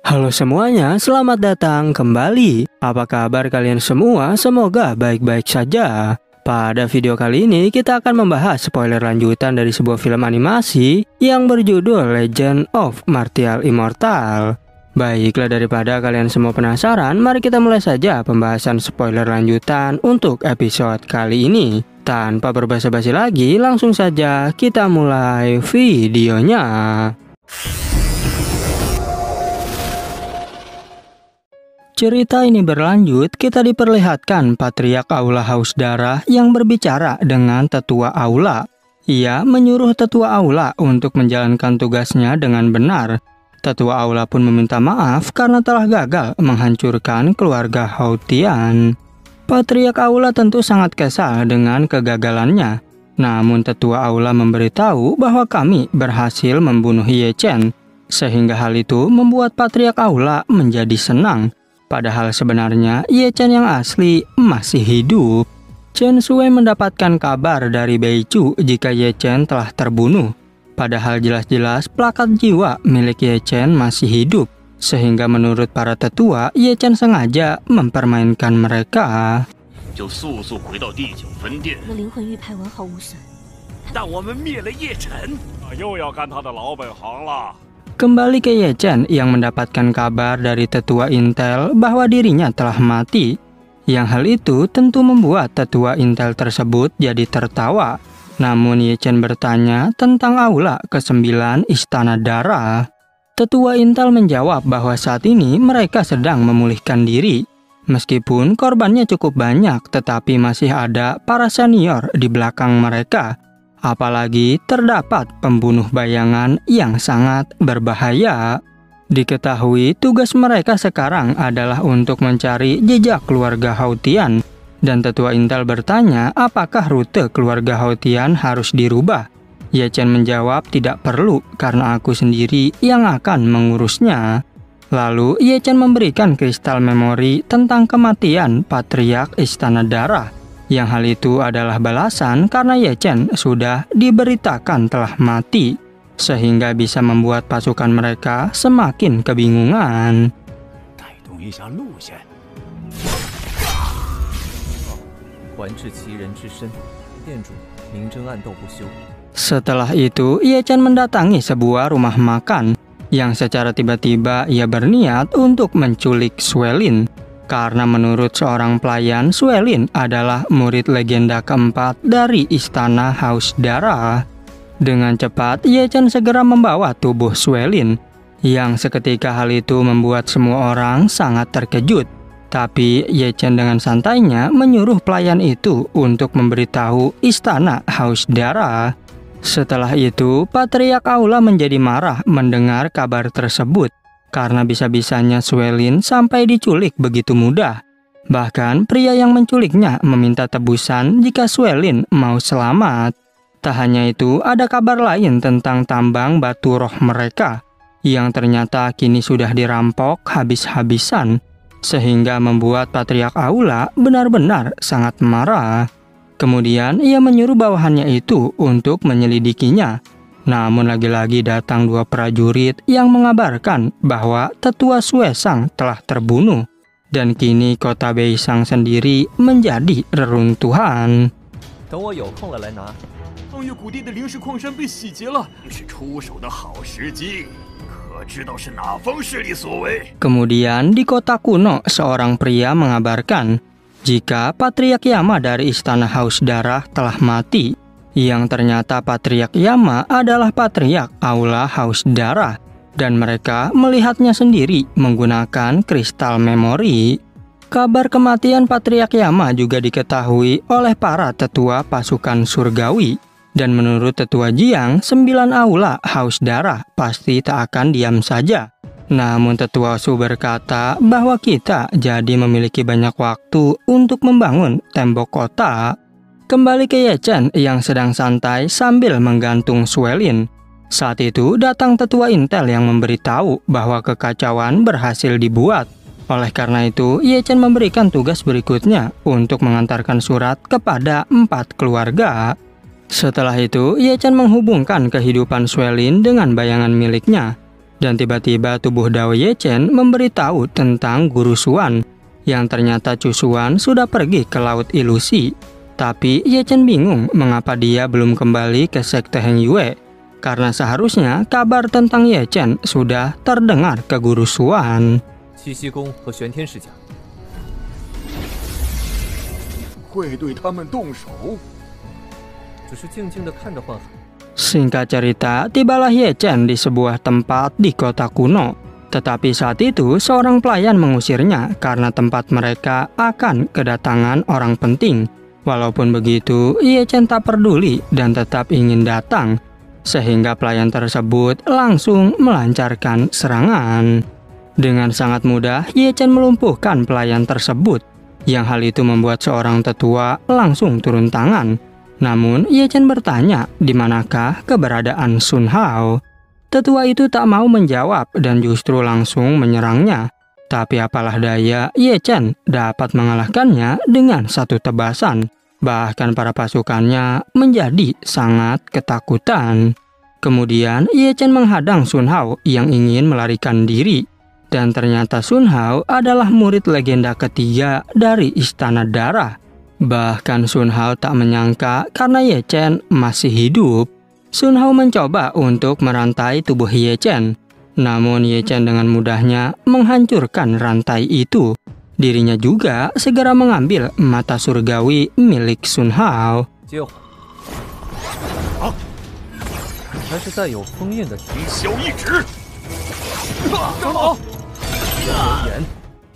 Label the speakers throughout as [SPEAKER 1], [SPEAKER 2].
[SPEAKER 1] Halo semuanya, selamat datang kembali. Apa kabar kalian semua? Semoga baik-baik saja. Pada video kali ini kita akan membahas spoiler lanjutan dari sebuah film animasi yang berjudul Legend of Martial Immortal. Baiklah, daripada kalian semua penasaran, mari kita mulai saja pembahasan spoiler lanjutan untuk episode kali ini. Tanpa berbasa-basi lagi, langsung saja kita mulai videonya. Cerita ini berlanjut, kita diperlihatkan Patriark Aula Haus Darah yang berbicara dengan Tetua Aula. Ia menyuruh Tetua Aula untuk menjalankan tugasnya dengan benar. Tetua Aula pun meminta maaf karena telah gagal menghancurkan keluarga Hautian. Patriark Aula tentu sangat kesal dengan kegagalannya. Namun Tetua Aula memberitahu bahwa kami berhasil membunuh Ye Chen, sehingga hal itu membuat Patriark Aula menjadi senang. Padahal sebenarnya Ye Chen yang asli masih hidup. Chen Shui mendapatkan kabar dari Bei Chu jika Ye Chen telah terbunuh. Padahal jelas-jelas plakat jiwa milik Ye Chen masih hidup. Sehingga menurut para tetua, Ye Chen sengaja mempermainkan mereka. Kembali ke Ye Chen yang mendapatkan kabar dari tetua Intel bahwa dirinya telah mati. Yang hal itu tentu membuat tetua Intel tersebut jadi tertawa. Namun Ye Chen bertanya tentang aula ke-9 Istana Darah. Tetua Intel menjawab bahwa saat ini mereka sedang memulihkan diri. Meskipun korbannya cukup banyak, tetapi masih ada para senior di belakang mereka. Apalagi terdapat pembunuh bayangan yang sangat berbahaya. Diketahui tugas mereka sekarang adalah untuk mencari jejak keluarga Hautian. Dan tetua Intel bertanya apakah rute keluarga Hautian harus dirubah. Ye Chen menjawab tidak perlu karena aku sendiri yang akan mengurusnya. Lalu Ye Chen memberikan kristal memori tentang kematian Patriark Istana Darah. Yang hal itu adalah balasan karena Ye Chen sudah diberitakan telah mati, sehingga bisa membuat pasukan mereka semakin kebingungan. Setelah itu, Ye Chen mendatangi sebuah rumah makan, yang secara tiba-tiba ia berniat untuk menculik Suelin. Karena menurut seorang pelayan, Suelin adalah murid legenda keempat dari Istana Haus Darah. Dengan cepat, Ye Chen segera membawa tubuh Suelin, yang seketika hal itu membuat semua orang sangat terkejut. Tapi Ye Chen dengan santainya menyuruh pelayan itu untuk memberitahu Istana Haus Darah. Setelah itu, Patriark Aula menjadi marah mendengar kabar tersebut. Karena bisa-bisanya Suelin sampai diculik begitu mudah. Bahkan pria yang menculiknya meminta tebusan jika Suelin mau selamat. Tak hanya itu, ada kabar lain tentang tambang batu roh mereka, yang ternyata kini sudah dirampok habis-habisan, sehingga membuat Patriark Aula benar-benar sangat marah. Kemudian ia menyuruh bawahannya itu untuk menyelidikinya. Namun lagi-lagi datang dua prajurit yang mengabarkan bahwa tetua Suesang telah terbunuh. Dan kini kota Beisang sendiri menjadi reruntuhan. Kemudian di kota kuno seorang pria mengabarkan jika Patriark Yama dari Istana Haus Darah telah mati. Yang ternyata Patriark Yama adalah Patriark Aula Haus Darah, dan mereka melihatnya sendiri menggunakan kristal memori. Kabar kematian Patriark Yama juga diketahui oleh para tetua pasukan surgawi, dan menurut tetua Jiang, 9 Aula Haus Darah pasti tak akan diam saja. Namun tetua Su berkata bahwa kita jadi memiliki banyak waktu untuk membangun tembok kota. Kembali ke Ye Chen yang sedang santai sambil menggantung Suelin. Saat itu datang tetua Intel yang memberitahu bahwa kekacauan berhasil dibuat. Oleh karena itu, Ye Chen memberikan tugas berikutnya untuk mengantarkan surat kepada 4 keluarga. Setelah itu, Ye Chen menghubungkan kehidupan Suelin dengan bayangan miliknya. Dan tiba-tiba tubuh Dao Ye Chen memberitahu tentang Guru Xuan, yang ternyata Chu Xuan sudah pergi ke Laut Ilusi. Tapi Ye Chen bingung mengapa dia belum kembali ke Sekte Heng Yue, karena seharusnya kabar tentang Ye Chen sudah terdengar ke Guru Xuan.
[SPEAKER 2] 七夕宫和玄天世家
[SPEAKER 3] 会对他们动手，
[SPEAKER 2] 只是静静地看着幻海。
[SPEAKER 1] Singkat cerita, tibalah Ye Chen di sebuah tempat di kota kuno. Tetapi saat itu seorang pelayan mengusirnya karena tempat mereka akan kedatangan orang penting. Walaupun begitu, Ye Chen tak peduli dan tetap ingin datang. Sehingga pelayan tersebut langsung melancarkan serangan. Dengan sangat mudah, Ye Chen melumpuhkan pelayan tersebut. Yang hal itu membuat seorang tetua langsung turun tangan. Namun, Ye Chen bertanya, di manakah keberadaan Sun Hao? Tetua itu tak mau menjawab dan justru langsung menyerangnya. Tapi apalah daya, Ye Chen dapat mengalahkannya dengan satu tebasan. Bahkan para pasukannya menjadi sangat ketakutan. Kemudian, Ye Chen menghadang Sun Hao yang ingin melarikan diri. Dan ternyata Sun Hao adalah murid legenda ketiga dari Istana Darah. Bahkan Sun Hao tak menyangka karena Ye Chen masih hidup. Sun Hao mencoba untuk merantai tubuh Ye Chen. Namun Ye Chen dengan mudahnya menghancurkan rantai itu. Dirinya juga segera mengambil mata surgawi milik Sun Hao.
[SPEAKER 2] 接火，还是带有封印的
[SPEAKER 3] 凌霄一指，
[SPEAKER 2] 长老。言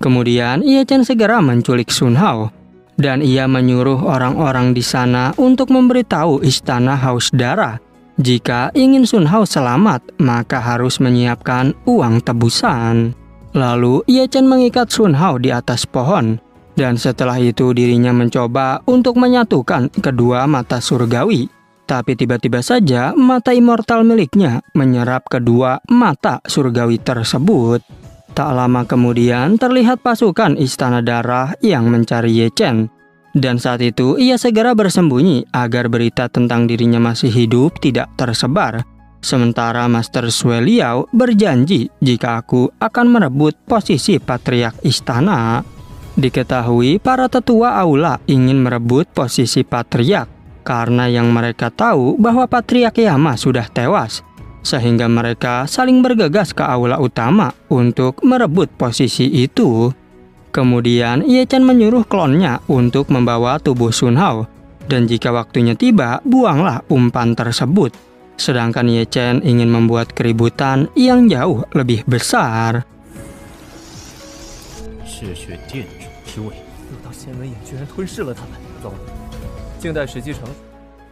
[SPEAKER 1] Kemudian Ye Chen segera menculik Sun Hao. Dan ia menyuruh orang-orang di sana untuk memberitahu Istana Haus Darah. Jika ingin Sun Hao selamat, maka harus menyiapkan uang tebusan. Lalu Ye Chen mengikat Sun Hao di atas pohon. Dan setelah itu dirinya mencoba untuk menyatukan kedua mata surgawi. Tapi tiba-tiba saja mata immortal miliknya menyerap kedua mata surgawi tersebut. Tak lama kemudian terlihat pasukan Istana Darah yang mencari Ye Chen. Dan saat itu ia segera bersembunyi agar berita tentang dirinya masih hidup tidak tersebar. Sementara Master Sue Liao berjanji jika aku akan merebut posisi Patriark Istana. Diketahui para tetua aula ingin merebut posisi Patriark karena yang mereka tahu bahwa Patriark Yama sudah tewas. Sehingga mereka saling bergegas ke aula utama untuk merebut posisi itu. Kemudian Ye Chen menyuruh klonnya untuk membawa tubuh Sun Hao. Dan jika waktunya tiba, buanglah umpan tersebut. Sedangkan Ye Chen ingin membuat keributan yang jauh lebih besar.
[SPEAKER 2] 嗜血殿主之位，六道仙纹眼居然吞噬了他们。走，静待时机成熟。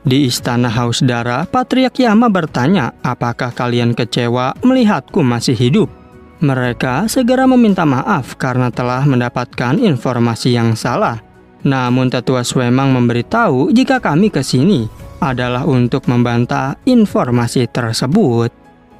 [SPEAKER 1] Di Istana Haus Darah, Patriark Yama bertanya, apakah kalian kecewa melihatku masih hidup? Mereka segera meminta maaf karena telah mendapatkan informasi yang salah. Namun tetua Suemang memberitahu jika kami ke sini adalah untuk membantah informasi tersebut.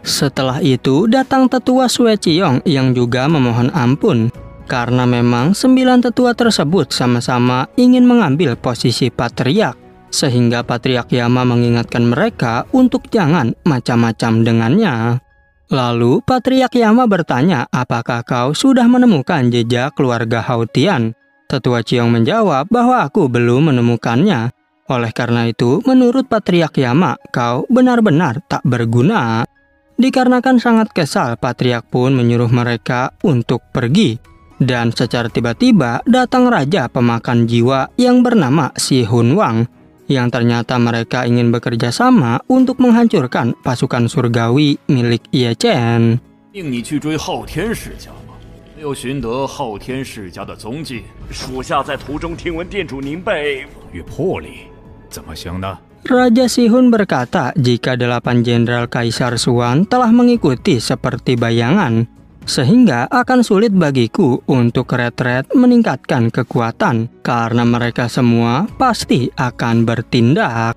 [SPEAKER 1] Setelah itu datang tetua Sue Ciong yang juga memohon ampun. Karena memang 9 tetua tersebut sama-sama ingin mengambil posisi Patriark. Sehingga Patriark Yama mengingatkan mereka untuk jangan macam-macam dengannya. Lalu Patriark Yama bertanya, apakah kau sudah menemukan jejak keluarga Hao Tian? Tetua Ciong menjawab bahwa aku belum menemukannya. Oleh karena itu, menurut Patriark Yama, kau benar-benar tak berguna. Dikarenakan sangat kesal, Patriark pun menyuruh mereka untuk pergi. Dan secara tiba-tiba datang Raja Pemakan Jiwa yang bernama Si Hun Wang. Yang ternyata mereka ingin bekerja sama untuk menghancurkan pasukan surgawi milik Ye Chen.
[SPEAKER 3] 令你去追昊天世家吗？没有寻得昊天世家的踪迹。属下在途中听闻店主您被与魄力，怎么行呢？
[SPEAKER 1] Raja Sihun berkata jika 8 jenderal Kaisar Xuan telah mengikuti seperti bayangan. Sehingga akan sulit bagiku untuk retret meningkatkan kekuatan karena mereka semua pasti akan bertindak.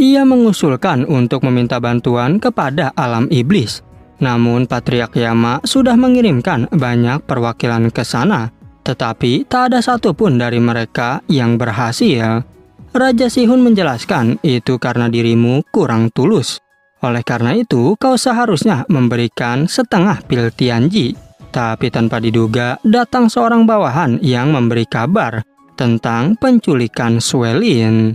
[SPEAKER 1] Ia mengusulkan untuk meminta bantuan kepada alam iblis. Namun Patriark Yama sudah mengirimkan banyak perwakilan ke sana. Tetapi tak ada satupun dari mereka yang berhasil. Raja Sihun menjelaskan itu karena dirimu kurang tulus. Oleh karena itu, kau seharusnya memberikan setengah pil Tianji. Tapi tanpa diduga, datang seorang bawahan yang memberi kabar tentang penculikan Suelin.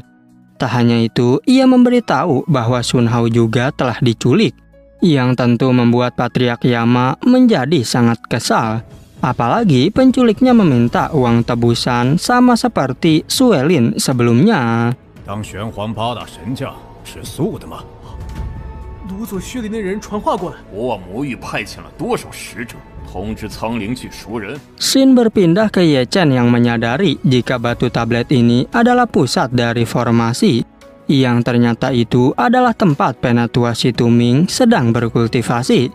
[SPEAKER 1] Tak hanya itu, ia memberitahu bahwa Sun Hao juga telah diculik, yang tentu membuat Patriark Yama menjadi sangat kesal. Apalagi penculiknya meminta uang tebusan sama seperti Suelin sebelumnya.
[SPEAKER 3] 当玄黄八大神将是素的吗？
[SPEAKER 2] 掳走血灵的人传话过来，
[SPEAKER 3] 国王魔域派遣了多少使者，通知苍灵去赎人？
[SPEAKER 1] Shin berpindah ke Ye Chen yang menyadari jika batu tablet ini adalah pusat dari formasi, yang ternyata itu adalah tempat penatua si Tuming sedang berkultivasi.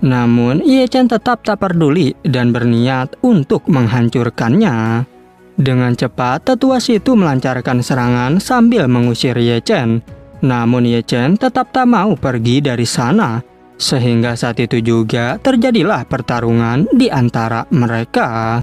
[SPEAKER 1] Namun Ye Chen tetap tak peduli dan berniat untuk menghancurkannya. Dengan cepat, tetua situ melancarkan serangan sambil mengusir Ye Chen. Namun Ye Chen tetap tak mau pergi dari sana. Sehingga saat itu juga terjadilah pertarungan di antara mereka.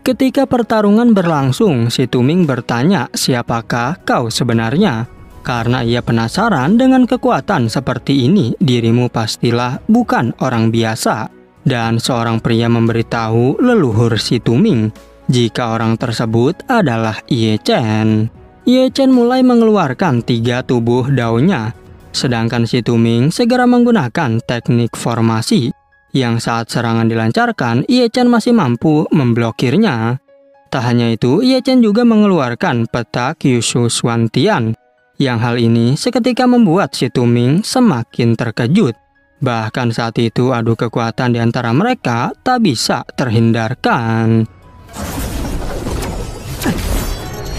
[SPEAKER 1] Ketika pertarungan berlangsung, si Tuming bertanya, "Siapakah kau sebenarnya?" Karena ia penasaran dengan kekuatan seperti ini, dirimu pastilah bukan orang biasa. Dan seorang pria memberitahu leluhur si Tuming jika orang tersebut adalah Ye Chen. Ye Chen mulai mengeluarkan 3 tubuh daunnya, sedangkan si Tuming segera menggunakan teknik formasi, yang saat serangan dilancarkan, Ye Chen masih mampu memblokirnya. Tak hanya itu, Ye Chen juga mengeluarkan peta Kyushu Swantian, yang hal ini seketika membuat si Tuming semakin terkejut. Bahkan saat itu adu kekuatan di antara mereka tak bisa terhindarkan.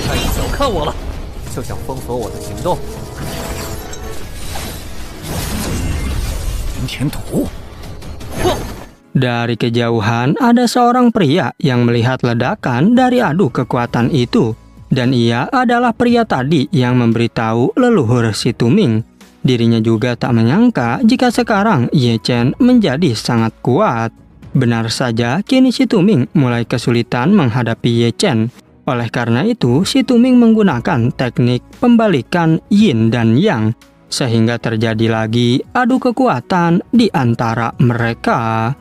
[SPEAKER 2] 太小看我了，就想封锁我的行动。
[SPEAKER 3] 云田土，
[SPEAKER 1] Dari kejauhan ada seorang pria yang melihat ledakan dari adu kekuatan itu, dan ia adalah pria tadi yang memberitahu leluhur si Tuming. Dirinya juga tak menyangka jika sekarang Ye Chen menjadi sangat kuat. Benar saja, kini si Tuming mulai kesulitan menghadapi Ye Chen. Oleh karena itu, si Tuming menggunakan teknik pembalikan yin dan yang, sehingga terjadi lagi adu kekuatan di antara mereka.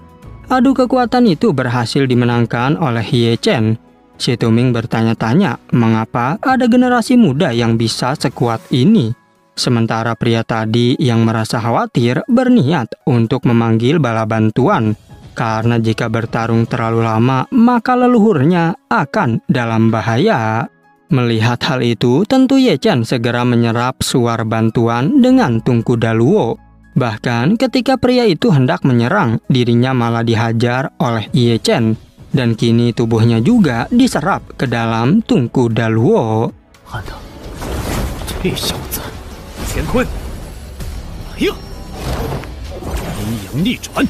[SPEAKER 1] Adu kekuatan itu berhasil dimenangkan oleh Ye Chen. Si Tuming bertanya-tanya mengapa ada generasi muda yang bisa sekuat ini. Sementara pria tadi yang merasa khawatir berniat untuk memanggil bala bantuan. Karena jika bertarung terlalu lama, maka leluhurnya akan dalam bahaya. Melihat hal itu, tentu Ye Chen segera menyerap suar bantuan dengan tungku Daluo. Bahkan ketika pria itu hendak menyerang, dirinya malah dihajar oleh Ye Chen. Dan kini tubuhnya juga diserap ke dalam tungku Daluo.
[SPEAKER 2] 看他，这小子，乾坤，来呀！
[SPEAKER 3] 阴阳逆转。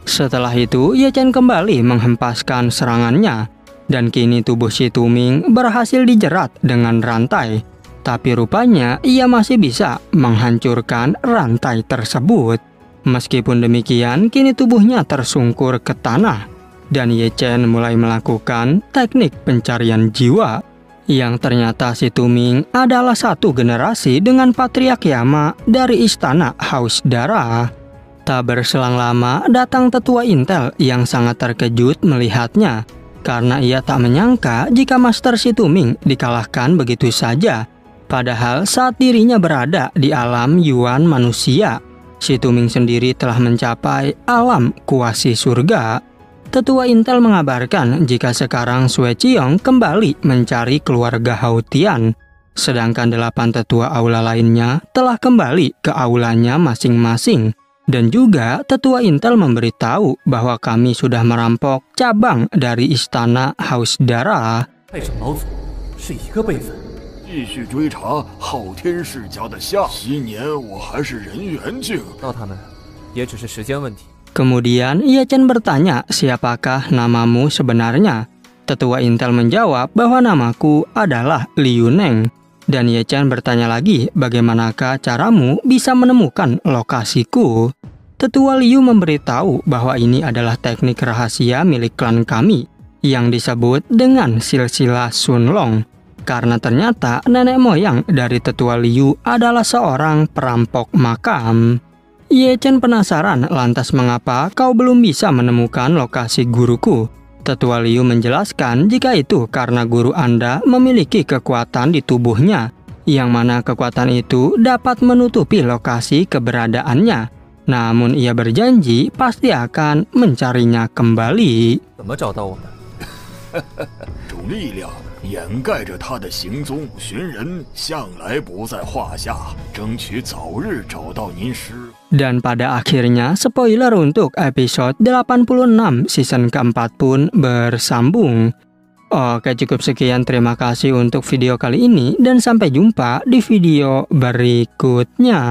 [SPEAKER 1] Setelah itu, Ye Chen kembali menghempaskan serangannya, dan kini tubuh si Tuming berhasil dijerat dengan rantai. Tapi rupanya ia masih bisa menghancurkan rantai tersebut. Meskipun demikian, kini tubuhnya tersungkur ke tanah, dan Ye Chen mulai melakukan teknik pencarian jiwa. Yang ternyata si Tuming adalah satu generasi dengan Patriark Yama dari Istana Haus Darah. Tak berselang lama, datang tetua Intel yang sangat terkejut melihatnya, karena ia tak menyangka jika Master si Tuming dikalahkan begitu saja. Padahal saat dirinya berada di alam Yuan manusia, si Tuming sendiri telah mencapai alam kuasi surga. Tetua Intel mengabarkan jika sekarang Sue Chiong kembali mencari keluarga Hao Tian, sedangkan 8 tetua aula lainnya telah kembali ke aulanya masing-masing. Dan juga tetua Intel memberitahu bahwa kami sudah merampok cabang dari Istana Haus Darah.
[SPEAKER 2] 太上老祖是一个辈分。
[SPEAKER 3] 继续追查昊天世家的下。昔年我还是人猿境，
[SPEAKER 2] 到他们也只是时间问题。
[SPEAKER 1] Kemudian Ye Chen bertanya, "Siapakah namamu sebenarnya?" Tetua Intel menjawab bahwa namaku adalah Liu Neng. Dan Ye Chen bertanya lagi, "Bagaimanakah caramu bisa menemukan lokasiku?" Tetua Liu memberitahu bahwa ini adalah teknik rahasia milik klan kami yang disebut dengan silsilah Sunlong. karena ternyata nenek moyang dari tetua Liu adalah seorang perampok makam. Ye Chen penasaran, lantas mengapa kau belum bisa menemukan lokasi guruku? Tetua Liu menjelaskan jika itu karena guru Anda memiliki kekuatan di tubuhnya, yang mana kekuatan itu dapat menutupi lokasi keberadaannya. Namun ia berjanji pasti akan mencarinya kembali.
[SPEAKER 2] 怎么找到我们？
[SPEAKER 3] 种力量掩盖着他的行踪，寻人向来不在话下，争取早日找到您师。
[SPEAKER 1] Dan pada akhirnya, spoiler untuk episode 86 season keempat pun bersambung. Oke, cukup sekian. Terima kasih untuk video kali ini dan sampai jumpa di video berikutnya.